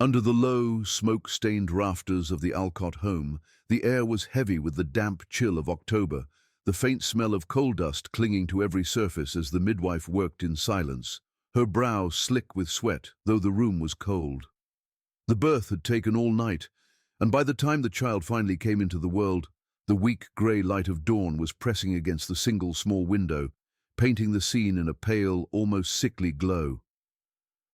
Under the low, smoke-stained rafters of the Alcott home, the air was heavy with the damp chill of October, the faint smell of coal dust clinging to every surface as the midwife worked in silence, her brow slick with sweat, though the room was cold. The birth had taken all night, and by the time the child finally came into the world, the weak grey light of dawn was pressing against the single small window, painting the scene in a pale, almost sickly glow.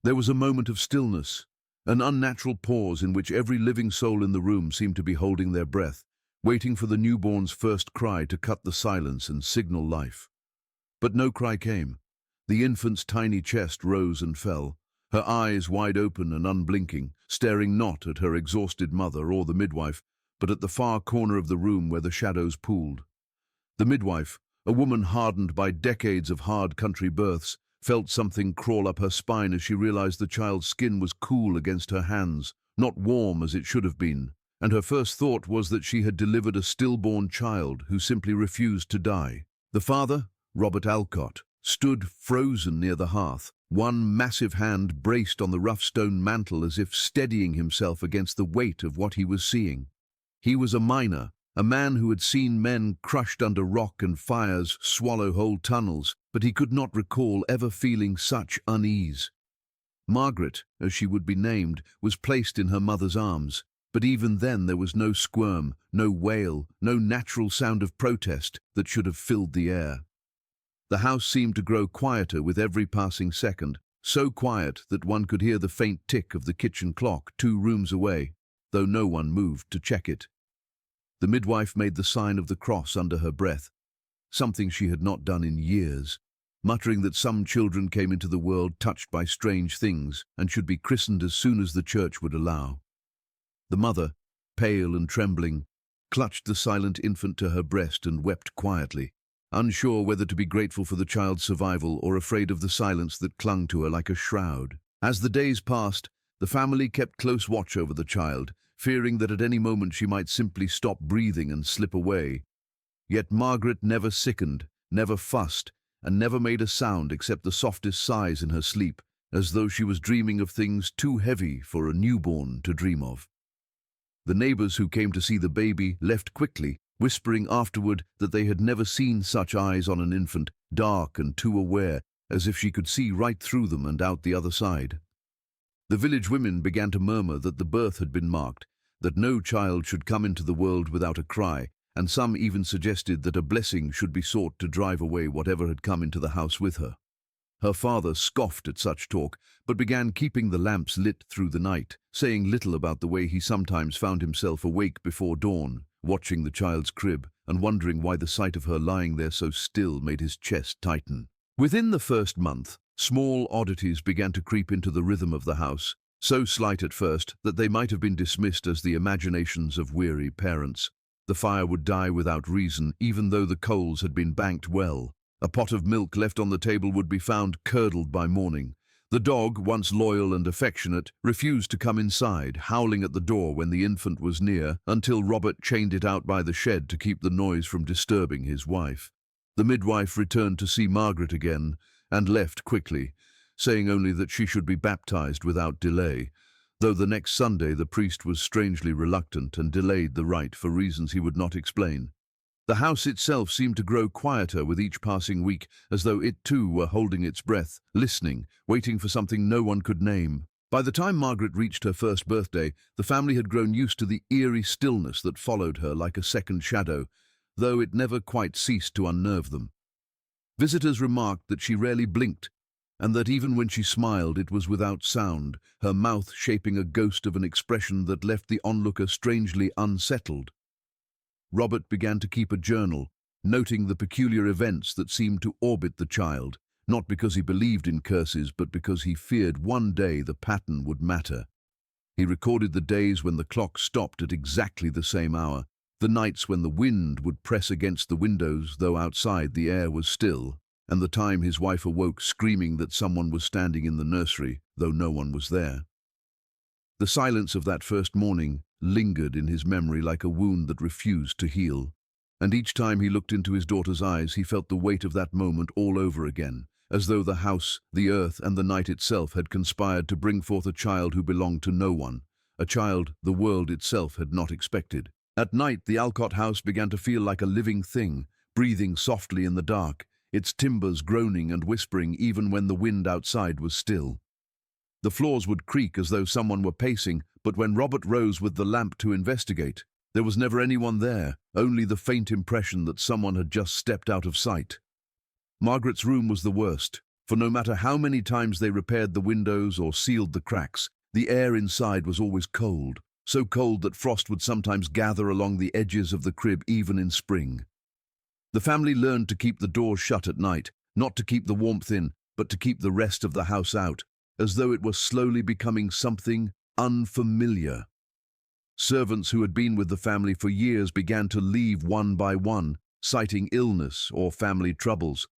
There was a moment of stillness, an unnatural pause in which every living soul in the room seemed to be holding their breath, waiting for the newborn's first cry to cut the silence and signal life. But no cry came. The infant's tiny chest rose and fell, her eyes wide open and unblinking, staring not at her exhausted mother or the midwife, but at the far corner of the room where the shadows pooled. The midwife, a woman hardened by decades of hard country births, felt something crawl up her spine as she realized the child's skin was cool against her hands, not warm as it should have been, and her first thought was that she had delivered a stillborn child who simply refused to die. The father, Robert Alcott, stood frozen near the hearth, one massive hand braced on the rough stone mantel as if steadying himself against the weight of what he was seeing. He was a miner, a man who had seen men crushed under rock and fires swallow whole tunnels, but he could not recall ever feeling such unease. Margaret, as she would be named, was placed in her mother's arms, but even then there was no squirm, no wail, no natural sound of protest that should have filled the air. The house seemed to grow quieter with every passing second, so quiet that one could hear the faint tick of the kitchen clock 2 rooms away, though no one moved to check it. The midwife made the sign of the cross under her breath, something she had not done in years, muttering that some children came into the world touched by strange things and should be christened as soon as the church would allow. The mother, pale and trembling, clutched the silent infant to her breast and wept quietly, unsure whether to be grateful for the child's survival or afraid of the silence that clung to her like a shroud. As the days passed, the family kept close watch over the child, fearing that at any moment she might simply stop breathing and slip away. Yet Margaret never sickened, never fussed, and never made a sound except the softest sighs in her sleep, as though she was dreaming of things too heavy for a newborn to dream of. The neighbors who came to see the baby left quickly, whispering afterward that they had never seen such eyes on an infant, dark and too aware, as if she could see right through them and out the other side. The village women began to murmur that the birth had been marked, that no child should come into the world without a cry, and some even suggested that a blessing should be sought to drive away whatever had come into the house with her. Her father scoffed at such talk, but began keeping the lamps lit through the night, saying little about the way he sometimes found himself awake before dawn, watching the child's crib, and wondering why the sight of her lying there so still made his chest tighten. Within the first month, small oddities began to creep into the rhythm of the house, so slight at first that they might have been dismissed as the imaginations of weary parents. The fire would die without reason, even though the coals had been banked well. A pot of milk left on the table would be found curdled by morning. The dog, once loyal and affectionate, refused to come inside, howling at the door when the infant was near, until Robert chained it out by the shed to keep the noise from disturbing his wife. The midwife returned to see Margaret again, and left quickly, saying only that she should be baptized without delay, though the next Sunday the priest was strangely reluctant and delayed the rite for reasons he would not explain. The house itself seemed to grow quieter with each passing week, as though it too were holding its breath, listening, waiting for something no one could name. By the time Margaret reached her first birthday, the family had grown used to the eerie stillness that followed her like a second shadow, though it never quite ceased to unnerve them. Visitors remarked that she rarely blinked, and that even when she smiled it was without sound, her mouth shaping a ghost of an expression that left the onlooker strangely unsettled. Robert began to keep a journal, noting the peculiar events that seemed to orbit the child, not because he believed in curses, but because he feared one day the pattern would matter. He recorded the days when the clock stopped at exactly the same hour, the nights when the wind would press against the windows though outside the air was still, and the time his wife awoke screaming that someone was standing in the nursery, though no one was there. The silence of that first morning lingered in his memory like a wound that refused to heal, and each time he looked into his daughter's eyes he felt the weight of that moment all over again, as though the house, the earth, and the night itself had conspired to bring forth a child who belonged to no one, a child the world itself had not expected. At night, the Alcott house began to feel like a living thing, breathing softly in the dark, its timbers groaning and whispering even when the wind outside was still. The floors would creak as though someone were pacing, but when Robert rose with the lamp to investigate, there was never anyone there, only the faint impression that someone had just stepped out of sight. Margaret's room was the worst, for no matter how many times they repaired the windows or sealed the cracks, the air inside was always cold, so cold that frost would sometimes gather along the edges of the crib even in spring. The family learned to keep the doors shut at night, not to keep the warmth in, but to keep the rest of the house out, as though it was slowly becoming something unfamiliar. Servants who had been with the family for years began to leave one by one, citing illness or family troubles.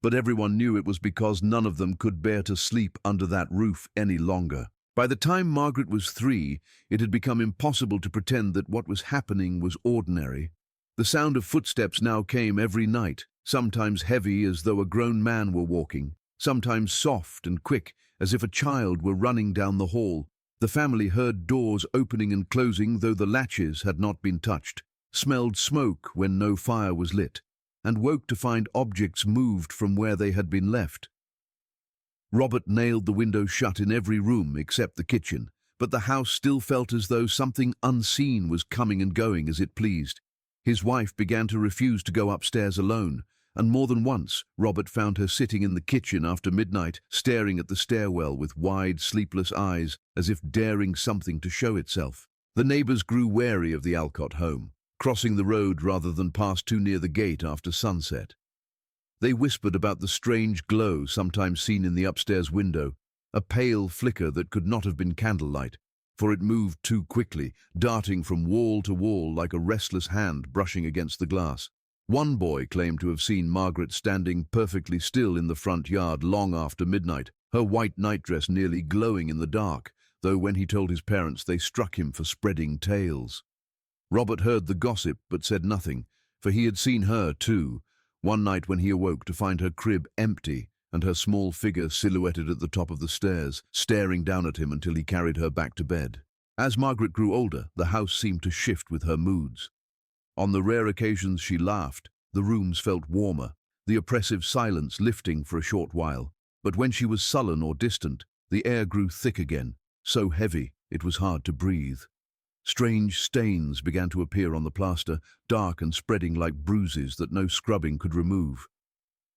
But everyone knew it was because none of them could bear to sleep under that roof any longer. By the time Margaret was 3, it had become impossible to pretend that what was happening was ordinary. The sound of footsteps now came every night, sometimes heavy as though a grown man were walking, sometimes soft and quick as if a child were running down the hall. The family heard doors opening and closing though the latches had not been touched, smelled smoke when no fire was lit, and woke to find objects moved from where they had been left. Robert nailed the windows shut in every room except the kitchen, but the house still felt as though something unseen was coming and going as it pleased. His wife began to refuse to go upstairs alone, and more than once Robert found her sitting in the kitchen after midnight, staring at the stairwell with wide, sleepless eyes, as if daring something to show itself. The neighbors grew wary of the Alcott home, crossing the road rather than pass too near the gate after sunset. They whispered about the strange glow sometimes seen in the upstairs window, a pale flicker that could not have been candlelight, for it moved too quickly, darting from wall to wall like a restless hand brushing against the glass. One boy claimed to have seen Margaret standing perfectly still in the front yard long after midnight, her white nightdress nearly glowing in the dark, though when he told his parents they struck him for spreading tales. Robert heard the gossip but said nothing, for he had seen her too, one night when he awoke to find her crib empty and her small figure silhouetted at the top of the stairs, staring down at him until he carried her back to bed. As Margaret grew older, the house seemed to shift with her moods. On the rare occasions she laughed, the rooms felt warmer, the oppressive silence lifting for a short while. But when she was sullen or distant, the air grew thick again, so heavy it was hard to breathe. Strange stains began to appear on the plaster, dark and spreading like bruises that no scrubbing could remove.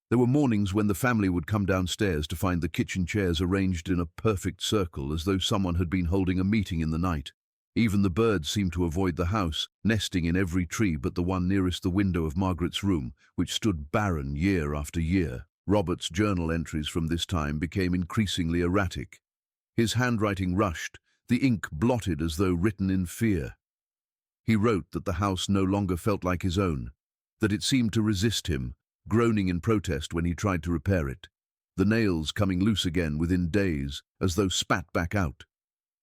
There were mornings when the family would come downstairs to find the kitchen chairs arranged in a perfect circle as though someone had been holding a meeting in the night. Even the birds seemed to avoid the house, nesting in every tree but the one nearest the window of Margaret's room, which stood barren year after year. Robert's journal entries from this time became increasingly erratic. His handwriting rushed, the ink blotted as though written in fear. He wrote that the house no longer felt like his own, that it seemed to resist him, groaning in protest when he tried to repair it, the nails coming loose again within days, as though spat back out.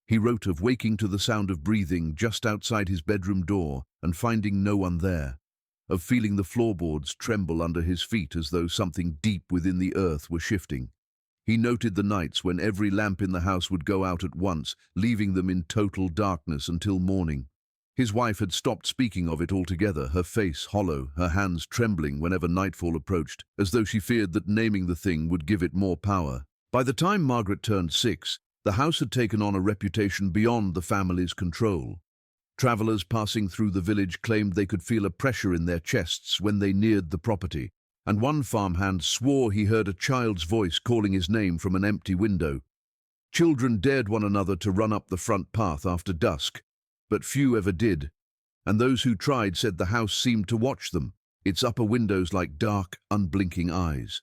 He wrote of waking to the sound of breathing just outside his bedroom door and finding no one there, of feeling the floorboards tremble under his feet as though something deep within the earth were shifting. He noted the nights when every lamp in the house would go out at once, leaving them in total darkness until morning. His wife had stopped speaking of it altogether, her face hollow, her hands trembling whenever nightfall approached, as though she feared that naming the thing would give it more power. By the time Margaret turned 6, the house had taken on a reputation beyond the family's control. Travelers passing through the village claimed they could feel a pressure in their chests when they neared the property, and one farmhand swore he heard a child's voice calling his name from an empty window. Children dared one another to run up the front path after dusk, but few ever did, and those who tried said the house seemed to watch them, its upper windows like dark, unblinking eyes.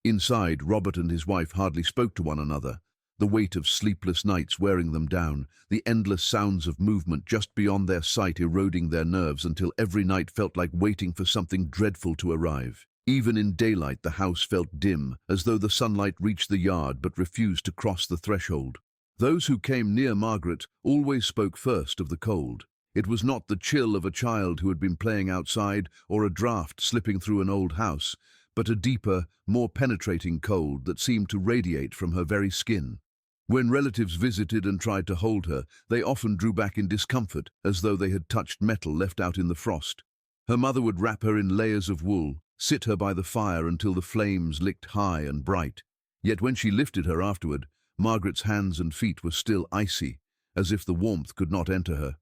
Inside, Robert and his wife hardly spoke to one another, the weight of sleepless nights wearing them down, the endless sounds of movement just beyond their sight eroding their nerves until every night felt like waiting for something dreadful to arrive. Even in daylight, the house felt dim, as though the sunlight reached the yard but refused to cross the threshold. Those who came near Margaret always spoke first of the cold. It was not the chill of a child who had been playing outside or a draught slipping through an old house, but a deeper, more penetrating cold that seemed to radiate from her very skin. When relatives visited and tried to hold her, they often drew back in discomfort, as though they had touched metal left out in the frost. Her mother would wrap her in layers of wool, sit her by the fire until the flames licked high and bright. Yet when she lifted her afterward, Margaret's hands and feet were still icy, as if the warmth could not enter her.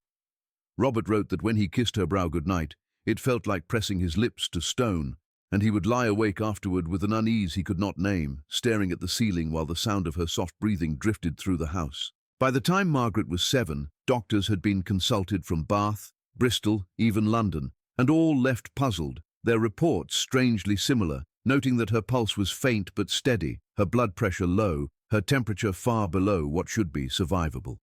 Robert wrote that when he kissed her brow goodnight, it felt like pressing his lips to stone, and he would lie awake afterward with an unease he could not name, staring at the ceiling while the sound of her soft breathing drifted through the house. By the time Margaret was 7, doctors had been consulted from Bath, Bristol, even London, and all left puzzled, their reports strangely similar, noting that her pulse was faint but steady, her blood pressure low, her temperature far below what should be survivable.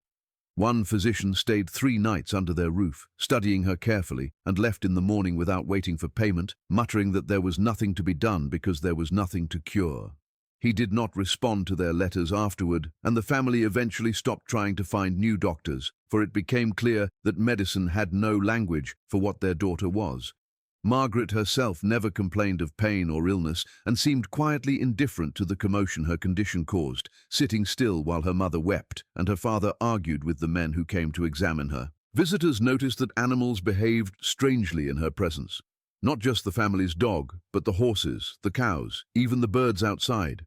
One physician stayed 3 nights under their roof, studying her carefully, and left in the morning without waiting for payment, muttering that there was nothing to be done because there was nothing to cure. He did not respond to their letters afterward, and the family eventually stopped trying to find new doctors, for it became clear that medicine had no language for what their daughter was. Margaret herself never complained of pain or illness and seemed quietly indifferent to the commotion her condition caused, sitting still while her mother wept and her father argued with the men who came to examine her. Visitors noticed that animals behaved strangely in her presence. Not just the family's dog, but the horses, the cows, even the birds outside.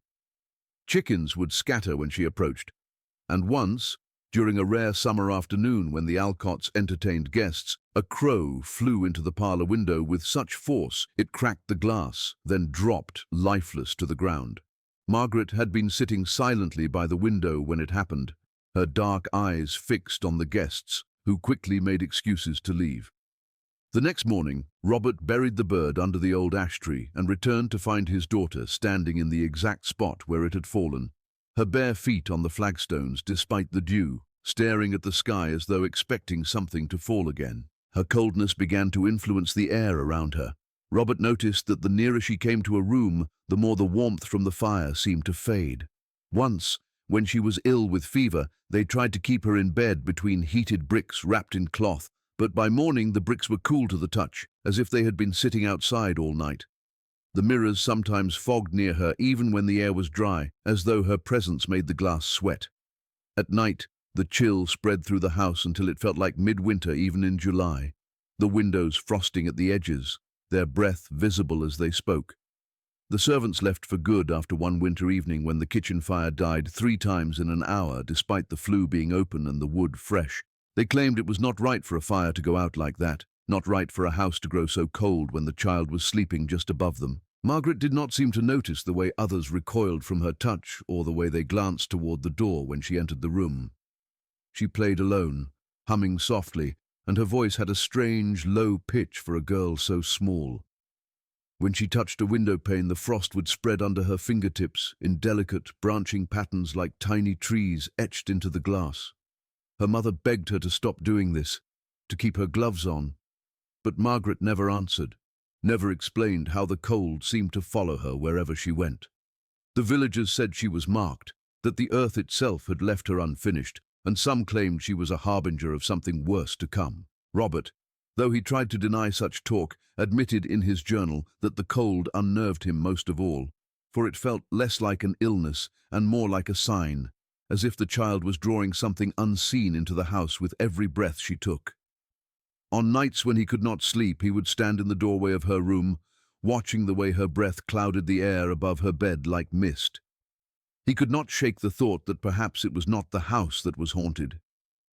Chickens would scatter when she approached, and once, during a rare summer afternoon when the Alcotts entertained guests, a crow flew into the parlor window with such force it cracked the glass, then dropped lifeless to the ground. Margaret had been sitting silently by the window when it happened, her dark eyes fixed on the guests, who quickly made excuses to leave. The next morning, Robert buried the bird under the old ash tree and returned to find his daughter standing in the exact spot where it had fallen, her bare feet on the flagstones despite the dew, staring at the sky as though expecting something to fall again. Her coldness began to influence the air around her. Robert noticed that the nearer she came to a room, the more the warmth from the fire seemed to fade. Once, when she was ill with fever, they tried to keep her in bed between heated bricks wrapped in cloth, but by morning the bricks were cool to the touch, as if they had been sitting outside all night. The mirrors sometimes fogged near her even when the air was dry, as though her presence made the glass sweat. At night, the chill spread through the house until it felt like midwinter even in July, the windows frosting at the edges, their breath visible as they spoke. The servants left for good after one winter evening when the kitchen fire died 3 times in an hour despite the flue being open and the wood fresh. They claimed it was not right for a fire to go out like that, not right for a house to grow so cold when the child was sleeping just above them. Margaret did not seem to notice the way others recoiled from her touch or the way they glanced toward the door when she entered the room. She played alone, humming softly, and her voice had a strange, low pitch for a girl so small. When she touched a window pane, the frost would spread under her fingertips in delicate, branching patterns like tiny trees etched into the glass. Her mother begged her to stop doing this, to keep her gloves on, but Margaret never answered, never explained how the cold seemed to follow her wherever she went. The villagers said she was marked, that the earth itself had left her unfinished, and some claimed she was a harbinger of something worse to come. Robert, though he tried to deny such talk, admitted in his journal that the cold unnerved him most of all, for it felt less like an illness and more like a sign, as if the child was drawing something unseen into the house with every breath she took. On nights when he could not sleep, he would stand in the doorway of her room, watching the way her breath clouded the air above her bed like mist. He could not shake the thought that perhaps it was not the house that was haunted,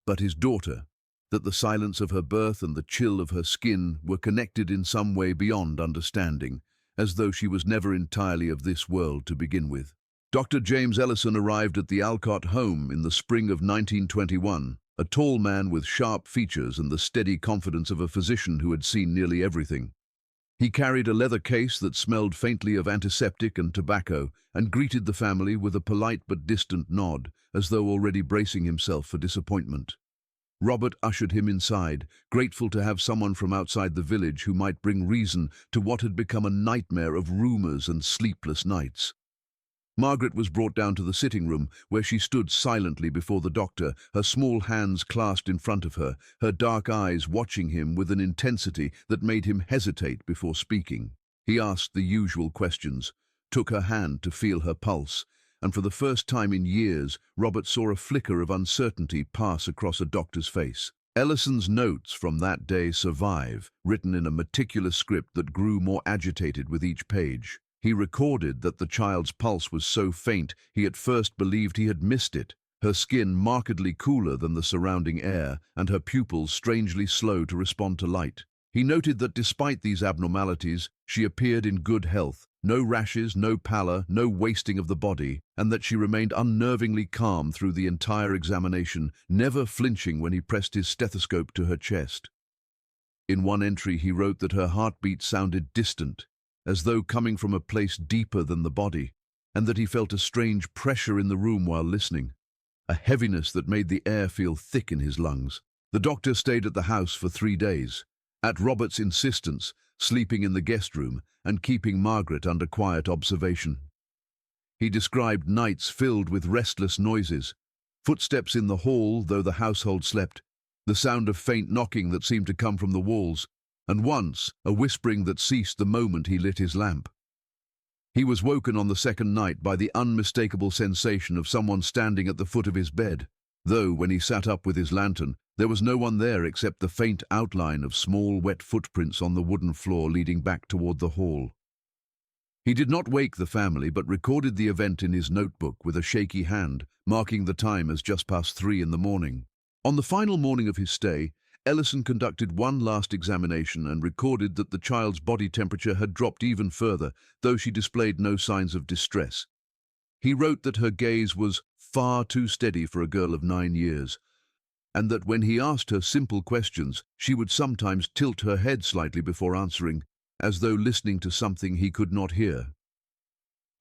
but his daughter, that the silence of her birth and the chill of her skin were connected in some way beyond understanding, as though she was never entirely of this world to begin with. Dr. James Ellison arrived at the Alcott home in the spring of 1921, a tall man with sharp features and the steady confidence of a physician who had seen nearly everything. He carried a leather case that smelled faintly of antiseptic and tobacco and greeted the family with a polite but distant nod, as though already bracing himself for disappointment. Robert ushered him inside, grateful to have someone from outside the village who might bring reason to what had become a nightmare of rumors and sleepless nights. Margaret was brought down to the sitting room, where she stood silently before the doctor, her small hands clasped in front of her, her dark eyes watching him with an intensity that made him hesitate before speaking. He asked the usual questions, took her hand to feel her pulse, and for the first time in years, Robert saw a flicker of uncertainty pass across a doctor's face. Ellison's notes from that day survive, written in a meticulous script that grew more agitated with each page. He recorded that the child's pulse was so faint he at first believed he had missed it, her skin markedly cooler than the surrounding air, and her pupils strangely slow to respond to light. He noted that despite these abnormalities, she appeared in good health, no rashes, no pallor, no wasting of the body, and that she remained unnervingly calm through the entire examination, never flinching when he pressed his stethoscope to her chest. In one entry he wrote that her heartbeat sounded distant, as though coming from a place deeper than the body, and that he felt a strange pressure in the room while listening, a heaviness that made the air feel thick in his lungs. The doctor stayed at the house for 3 days, at Robert's insistence, sleeping in the guest room and keeping Margaret under quiet observation. He described nights filled with restless noises, footsteps in the hall though the household slept, the sound of faint knocking that seemed to come from the walls, and once a whispering that ceased the moment he lit his lamp. He was woken on the second night by the unmistakable sensation of someone standing at the foot of his bed, though when he sat up with his lantern, there was no one there except the faint outline of small wet footprints on the wooden floor leading back toward the hall. He did not wake the family but recorded the event in his notebook with a shaky hand, marking the time as just past 3 in the morning. On the final morning of his stay, Ellison conducted one last examination and recorded that the child's body temperature had dropped even further, though she displayed no signs of distress. He wrote that her gaze was far too steady for a girl of 9 years, and that when he asked her simple questions, she would sometimes tilt her head slightly before answering, as though listening to something he could not hear.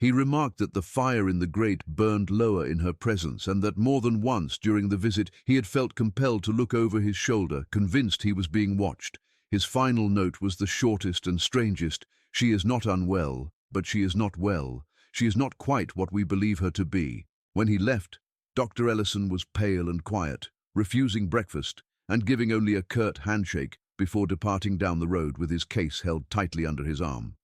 He remarked that the fire in the grate burned lower in her presence, and that more than once during the visit he had felt compelled to look over his shoulder, convinced he was being watched. His final note was the shortest and strangest. "She is not unwell, but she is not well. She is not quite what we believe her to be." When he left, Dr. Ellison was pale and quiet, refusing breakfast and giving only a curt handshake before departing down the road with his case held tightly under his arm.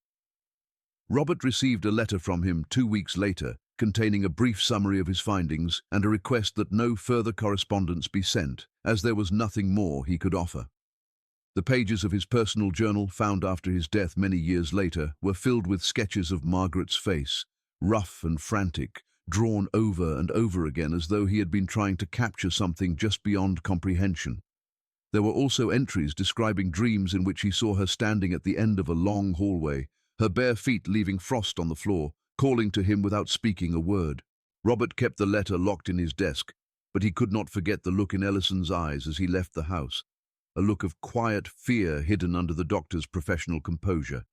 Robert received a letter from him 2 weeks later, containing a brief summary of his findings and a request that no further correspondence be sent, as there was nothing more he could offer. The pages of his personal journal, found after his death many years later, were filled with sketches of Margaret's face, rough and frantic, drawn over and over again as though he had been trying to capture something just beyond comprehension. There were also entries describing dreams in which he saw her standing at the end of a long hallway, her bare feet leaving frost on the floor, calling to him without speaking a word. Robert kept the letter locked in his desk, but he could not forget the look in Ellison's eyes as he left the house, a look of quiet fear hidden under the doctor's professional composure.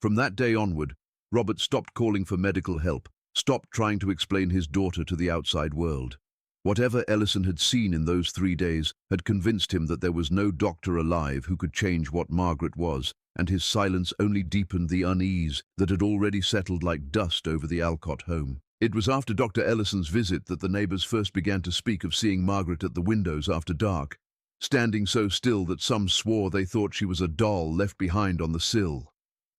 From that day onward, Robert stopped calling for medical help, stopped trying to explain his daughter to the outside world. Whatever Ellison had seen in those 3 days had convinced him that there was no doctor alive who could change what Margaret was, and his silence only deepened the unease that had already settled like dust over the Alcott home. It was after Dr. Ellison's visit that the neighbors first began to speak of seeing Margaret at the windows after dark, standing so still that some swore they thought she was a doll left behind on the sill.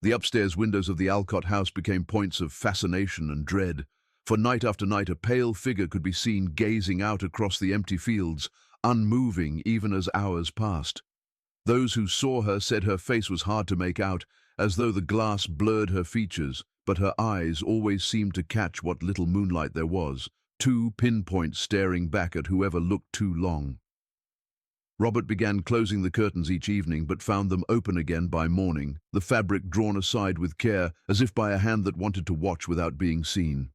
The upstairs windows of the Alcott house became points of fascination and dread, for night after night a pale figure could be seen gazing out across the empty fields, unmoving even as hours passed. Those who saw her said her face was hard to make out, as though the glass blurred her features, but her eyes always seemed to catch what little moonlight there was, 2 pinpoints staring back at whoever looked too long. Robert began closing the curtains each evening, but found them open again by morning, the fabric drawn aside with care, as if by a hand that wanted to watch without being seen.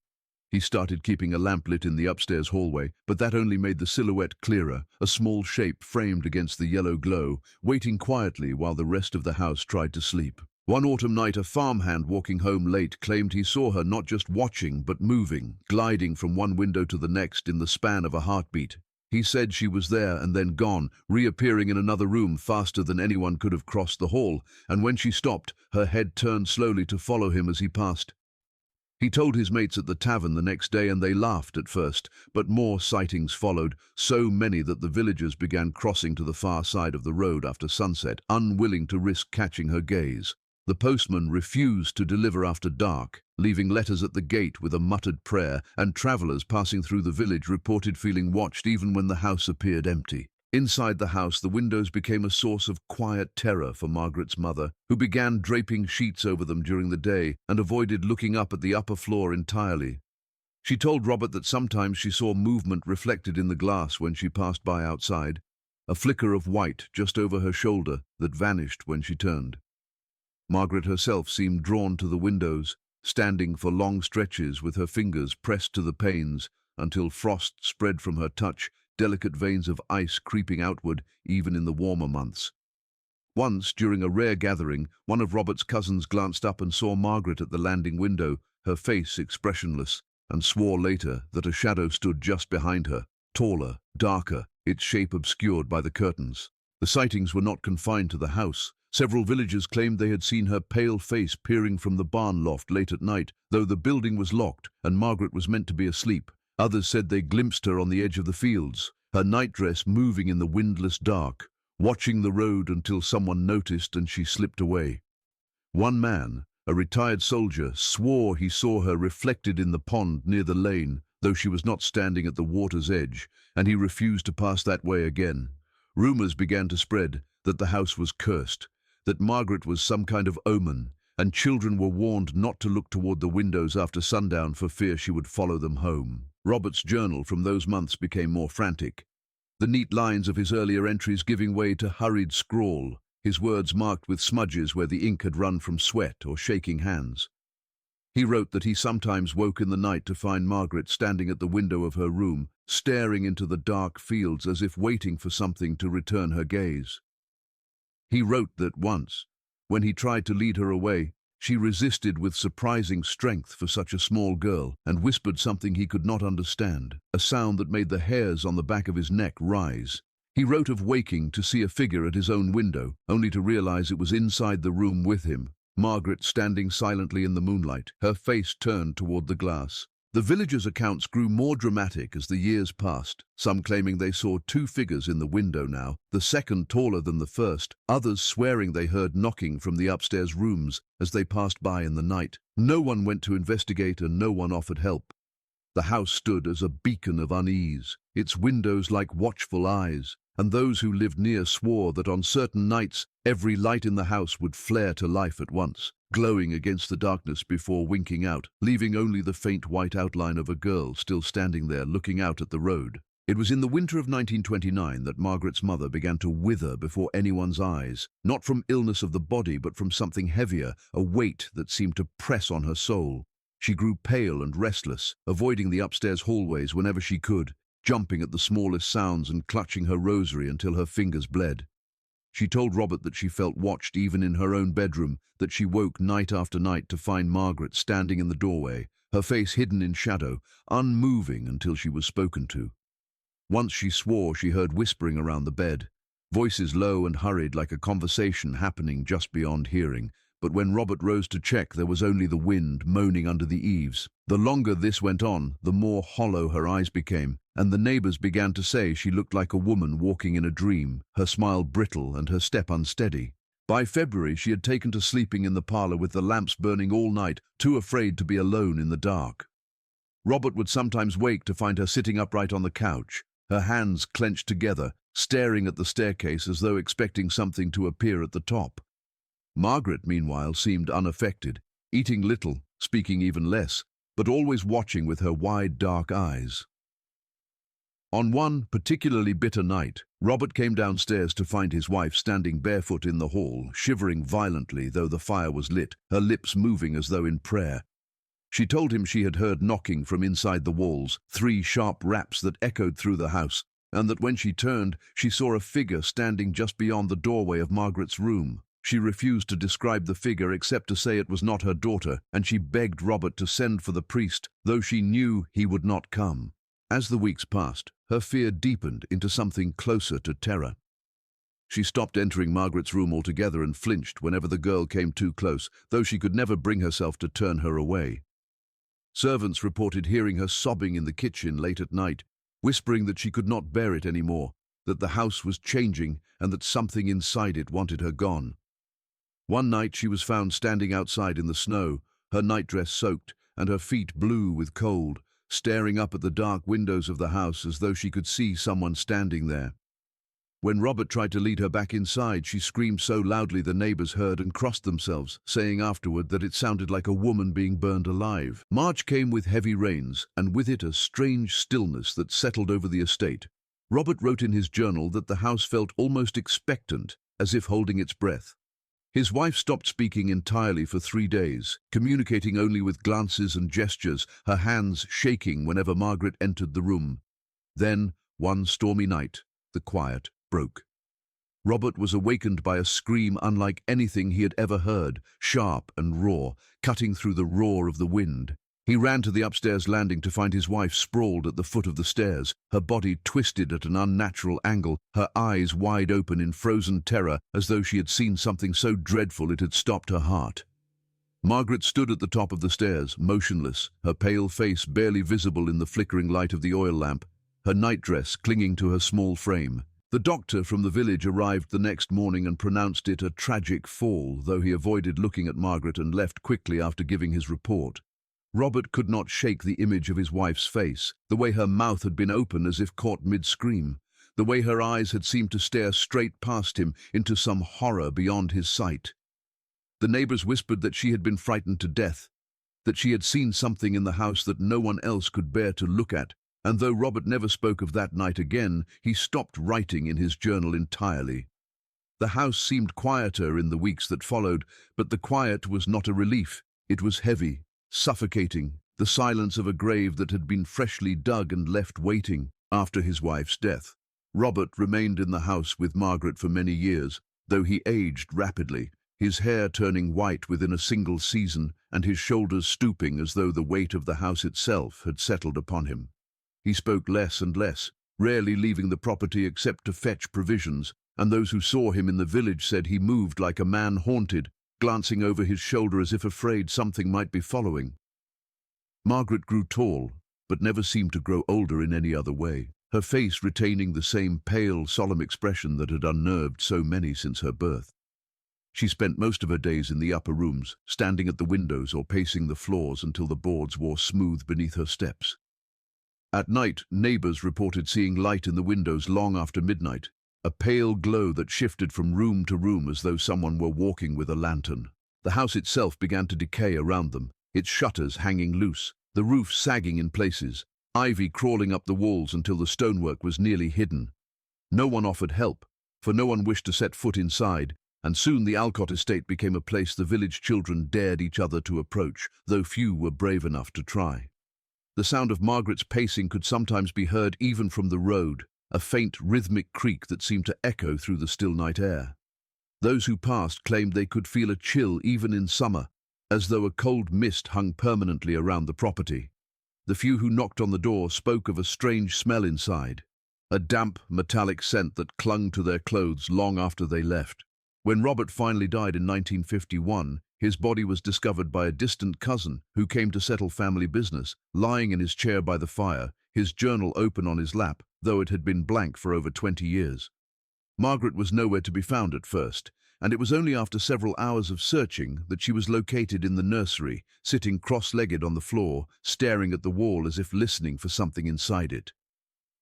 He started keeping a lamp lit in the upstairs hallway, but that only made the silhouette clearer, a small shape framed against the yellow glow, waiting quietly while the rest of the house tried to sleep. One autumn night, a farmhand walking home late claimed he saw her not just watching, but moving, gliding from one window to the next in the span of a heartbeat. He said she was there and then gone, reappearing in another room faster than anyone could have crossed the hall, and when she stopped, her head turned slowly to follow him as he passed. He told his mates at the tavern the next day, and they laughed at first, but more sightings followed, so many that the villagers began crossing to the far side of the road after sunset, unwilling to risk catching her gaze. The postman refused to deliver after dark, leaving letters at the gate with a muttered prayer, and travelers passing through the village reported feeling watched even when the house appeared empty. Inside the house, the windows became a source of quiet terror for Margaret's mother, who began draping sheets over them during the day and avoided looking up at the upper floor entirely. She told Robert that sometimes she saw movement reflected in the glass when she passed by outside, a flicker of white just over her shoulder that vanished when she turned. Margaret herself seemed drawn to the windows, standing for long stretches with her fingers pressed to the panes until frost spread from her touch, delicate veins of ice creeping outward even in the warmer months. Once, during a rare gathering, one of Robert's cousins glanced up and saw Margaret at the landing window, her face expressionless, and swore later that a shadow stood just behind her, taller, darker, its shape obscured by the curtains. The sightings were not confined to the house. Several villagers claimed they had seen her pale face peering from the barn loft late at night, though the building was locked and Margaret was meant to be asleep. Others said they glimpsed her on the edge of the fields, her nightdress moving in the windless dark, watching the road until someone noticed and she slipped away. One man, a retired soldier, swore he saw her reflected in the pond near the lane, though she was not standing at the water's edge, and he refused to pass that way again. Rumors began to spread that the house was cursed, that Margaret was some kind of omen, and children were warned not to look toward the windows after sundown for fear she would follow them home. Robert's journal from those months became more frantic, the neat lines of his earlier entries giving way to hurried scrawl, his words marked with smudges where the ink had run from sweat or shaking hands. He wrote that he sometimes woke in the night to find Margaret standing at the window of her room, staring into the dark fields as if waiting for something to return her gaze. He wrote that once, when he tried to lead her away, she resisted with surprising strength for such a small girl and whispered something he could not understand, a sound that made the hairs on the back of his neck rise. He wrote of waking to see a figure at his own window, only to realize it was inside the room with him, Margaret standing silently in the moonlight, her face turned toward the glass. The villagers' accounts grew more dramatic as the years passed, some claiming they saw two figures in the window now, the second taller than the first, others swearing they heard knocking from the upstairs rooms as they passed by in the night. No one went to investigate and no one offered help. The house stood as a beacon of unease, its windows like watchful eyes, and those who lived near swore that on certain nights every light in the house would flare to life at once, glowing against the darkness before winking out, leaving only the faint white outline of a girl still standing there looking out at the road. It was in the winter of 1929 that Margaret's mother began to wither before anyone's eyes, not from illness of the body but from something heavier, a weight that seemed to press on her soul. She grew pale and restless, avoiding the upstairs hallways whenever she could, jumping at the smallest sounds and clutching her rosary until her fingers bled. She told Robert that she felt watched even in her own bedroom, that she woke night after night to find Margaret standing in the doorway, her face hidden in shadow, unmoving until she was spoken to. Once she swore she heard whispering around the bed, voices low and hurried like a conversation happening just beyond hearing, but when Robert rose to check there was only the wind moaning under the eaves. The longer this went on, the more hollow her eyes became, and the neighbors began to say she looked like a woman walking in a dream, her smile brittle and her step unsteady. By February she had taken to sleeping in the parlor with the lamps burning all night, too afraid to be alone in the dark. Robert would sometimes wake to find her sitting upright on the couch, her hands clenched together, staring at the staircase as though expecting something to appear at the top. Margaret, meanwhile, seemed unaffected, eating little, speaking even less, but always watching with her wide, dark eyes. On one particularly bitter night, Robert came downstairs to find his wife standing barefoot in the hall, shivering violently though the fire was lit, her lips moving as though in prayer. She told him she had heard knocking from inside the walls, 3 sharp raps that echoed through the house, and that when she turned, she saw a figure standing just beyond the doorway of Margaret's room. She refused to describe the figure except to say it was not her daughter, and she begged Robert to send for the priest, though she knew he would not come. As the weeks passed, her fear deepened into something closer to terror. She stopped entering Margaret's room altogether and flinched whenever the girl came too close, though she could never bring herself to turn her away. Servants reported hearing her sobbing in the kitchen late at night, whispering that she could not bear it anymore, that the house was changing and that something inside it wanted her gone. One night she was found standing outside in the snow, her nightdress soaked and her feet blue with cold, staring up at the dark windows of the house as though she could see someone standing there. When Robert tried to lead her back inside, she screamed so loudly the neighbors heard and crossed themselves, saying afterward that it sounded like a woman being burned alive. March came with heavy rains, and with it a strange stillness that settled over the estate. Robert wrote in his journal that the house felt almost expectant, as if holding its breath. His wife stopped speaking entirely for 3 days, communicating only with glances and gestures, her hands shaking whenever Margaret entered the room. Then, one stormy night, the quiet broke. Robert was awakened by a scream unlike anything he had ever heard, sharp and raw, cutting through the roar of the wind. He ran to the upstairs landing to find his wife sprawled at the foot of the stairs, her body twisted at an unnatural angle, her eyes wide open in frozen terror, as though she had seen something so dreadful it had stopped her heart. Margaret stood at the top of the stairs, motionless, her pale face barely visible in the flickering light of the oil lamp, her nightdress clinging to her small frame. The doctor from the village arrived the next morning and pronounced it a tragic fall, though he avoided looking at Margaret and left quickly after giving his report. Robert could not shake the image of his wife's face, the way her mouth had been open as if caught mid-scream, the way her eyes had seemed to stare straight past him into some horror beyond his sight. The neighbors whispered that she had been frightened to death, that she had seen something in the house that no one else could bear to look at, and though Robert never spoke of that night again, he stopped writing in his journal entirely. The house seemed quieter in the weeks that followed, but the quiet was not a relief. It was heavy, suffocating, the silence of a grave that had been freshly dug and left waiting after his wife's death. Robert remained in the house with Margaret for many years, though he aged rapidly, his hair turning white within a single season and his shoulders stooping as though the weight of the house itself had settled upon him. He spoke less and less, rarely leaving the property except to fetch provisions, and those who saw him in the village said he moved like a man haunted, glancing over his shoulder as if afraid something might be following. Margaret grew tall, but never seemed to grow older in any other way, her face retaining the same pale, solemn expression that had unnerved so many since her birth. She spent most of her days in the upper rooms, standing at the windows or pacing the floors until the boards wore smooth beneath her steps. At night, neighbors reported seeing light in the windows long after midnight, a pale glow that shifted from room to room as though someone were walking with a lantern. The house itself began to decay around them, its shutters hanging loose, the roof sagging in places, ivy crawling up the walls until the stonework was nearly hidden. No one offered help, for no one wished to set foot inside, and soon the Alcott estate became a place the village children dared each other to approach, though few were brave enough to try. The sound of Margaret's pacing could sometimes be heard even from the road, a faint rhythmic creak that seemed to echo through the still night air. Those who passed claimed they could feel a chill even in summer, as though a cold mist hung permanently around the property. The few who knocked on the door spoke of a strange smell inside, a damp, metallic scent that clung to their clothes long after they left. When Robert finally died in 1951, his body was discovered by a distant cousin who came to settle family business, lying in his chair by the fire, his journal open on his lap, though it had been blank for over 20 years. Margaret was nowhere to be found at first, and it was only after several hours of searching that she was located in the nursery, sitting cross-legged on the floor, staring at the wall as if listening for something inside it.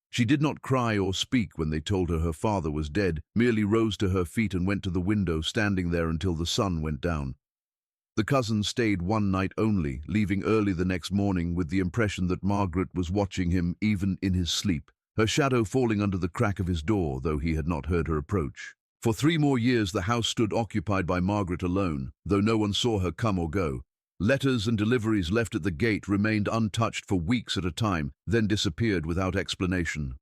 She did not cry or speak when they told her father was dead, merely rose to her feet and went to the window, standing there until the sun went down. The cousin stayed one night only, leaving early the next morning with the impression that Margaret was watching him even in his sleep, her shadow falling under the crack of his door, though he had not heard her approach. For 3 more years the house stood occupied by Margaret alone, though no one saw her come or go. Letters and deliveries left at the gate remained untouched for weeks at a time, then disappeared without explanation.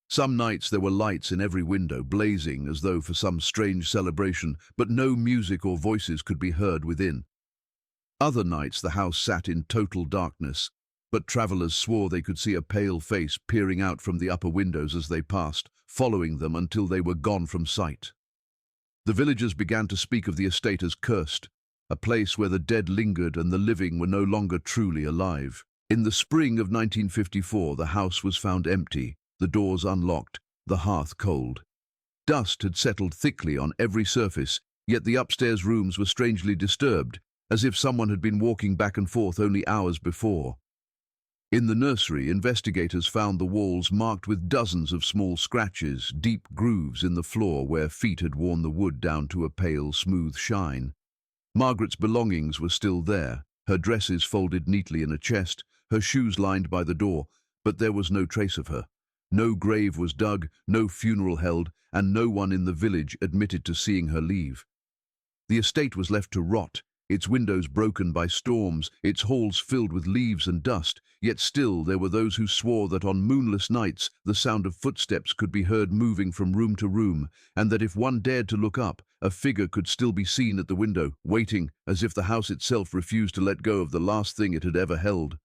Some nights there were lights in every window, blazing as though for some strange celebration, but no music or voices could be heard within. Other nights the house sat in total darkness, but travelers swore they could see a pale face peering out from the upper windows as they passed, following them until they were gone from sight. The villagers began to speak of the estate as cursed, a place where the dead lingered and the living were no longer truly alive. In the spring of 1954, the house was found empty, the doors unlocked, the hearth cold. Dust had settled thickly on every surface, Yet the upstairs rooms were strangely disturbed, as if someone had been walking back and forth only hours before. In the nursery, investigators found the walls marked with dozens of small scratches, deep grooves in the floor where feet had worn the wood down to a pale, smooth shine. Margaret's belongings were still there, her dresses folded neatly in a chest, her shoes lined by the door, but there was no trace of her. No grave was dug, no funeral held, and no one in the village admitted to seeing her leave. The estate was left to rot, its windows broken by storms, its halls filled with leaves and dust, yet still there were those who swore that on moonless nights the sound of footsteps could be heard moving from room to room, and that if one dared to look up, a figure could still be seen at the window, waiting, as if the house itself refused to let go of the last thing it had ever held.